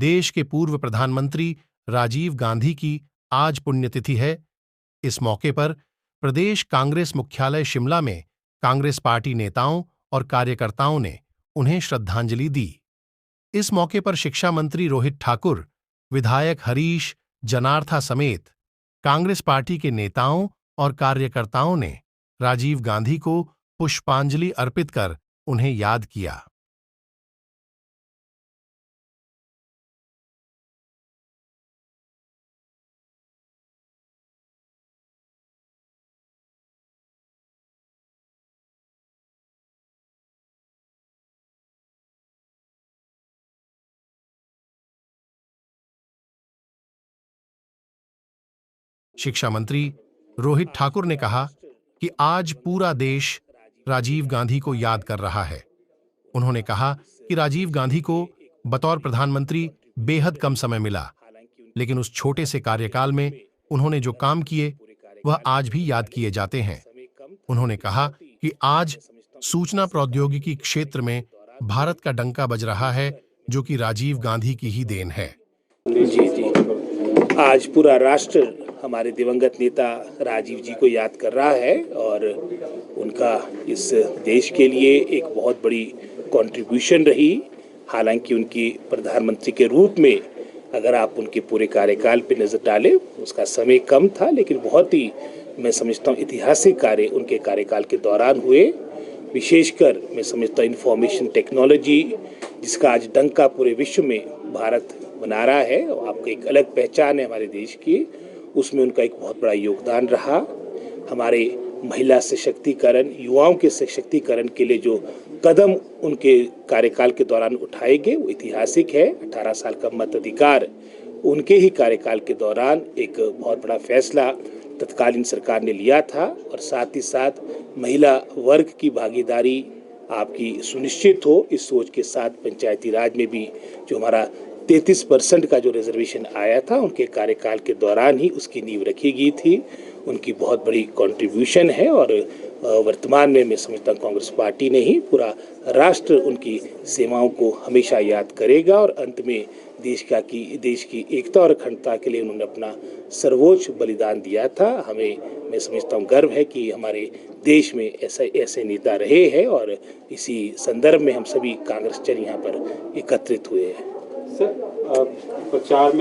देश के पूर्व प्रधानमंत्री राजीव गांधी की आज पुण्यतिथि है। इस मौके पर प्रदेश कांग्रेस मुख्यालय शिमला में कांग्रेस पार्टी नेताओं और कार्यकर्ताओं ने उन्हें श्रद्धांजलि दी। इस मौके पर शिक्षा मंत्री रोहित ठाकुर, विधायक हरीश जनार्था समेत कांग्रेस पार्टी के नेताओं और कार्यकर्ताओं ने राजीव गांधी को पुष्पांजलि अर्पित कर उन्हें याद किया। शिक्षा मंत्री रोहित ठाकुर ने कहा कि आज पूरा देश राजीव गांधी को याद कर रहा है। उन्होंने कहा कि राजीव गांधी को बतौर प्रधानमंत्री बेहद कम समय मिला, लेकिन उस छोटे से कार्यकाल में उन्होंने जो काम किए वह आज भी याद किए जाते हैं। उन्होंने कहा कि आज सूचना प्रौद्योगिकी क्षेत्र में भारत का डंका बज रहा है, जो कि राजीव गांधी की ही देन है। जी, आज पूरा राष्ट्र हमारे दिवंगत नेता राजीव जी को याद कर रहा है और उनका इस देश के लिए एक बहुत बड़ी कंट्रीब्यूशन रही। हालांकि उनकी प्रधानमंत्री के रूप में अगर आप उनके पूरे कार्यकाल पर नजर डालें, उसका समय कम था, लेकिन बहुत ही मैं समझता हूँ ऐतिहासिक कार्य उनके कार्यकाल के दौरान हुए। विशेषकर मैं समझता हूँ इंफॉर्मेशन टेक्नोलॉजी, जिसका आज डंका पूरे विश्व में भारत बना रहा है और आपको एक अलग पहचान है हमारे देश की, उसमें उनका एक बहुत बड़ा योगदान रहा। हमारे महिला सशक्तिकरण, युवाओं के सशक्तिकरण के लिए जो कदम उनके कार्यकाल के दौरान उठाए गए वो ऐतिहासिक है। 18 साल का मताधिकार उनके ही कार्यकाल के दौरान एक बहुत बड़ा फैसला तत्कालीन सरकार ने लिया था और साथ ही साथ महिला वर्ग की भागीदारी आपकी सुनिश्चित हो, इस सोच के साथ पंचायती राज में भी जो हमारा 33% का जो रिजर्वेशन आया था उनके कार्यकाल के दौरान ही उसकी नींव रखी गई थी। उनकी बहुत बड़ी कंट्रीब्यूशन है और वर्तमान में मैं समझता हूँ कांग्रेस पार्टी ने ही पूरा राष्ट्र उनकी सेवाओं को हमेशा याद करेगा और अंत में देश की एकता और अखंडता के लिए उन्होंने अपना सर्वोच्च बलिदान दिया था। हमें मैं समझता हूँ गर्व है कि हमारे देश में ऐसे नेता रहे हैं और इसी संदर्भ में हम सभी कांग्रेस जन यहाँ पर एकत्रित हुए हैं। सर, प्रचार में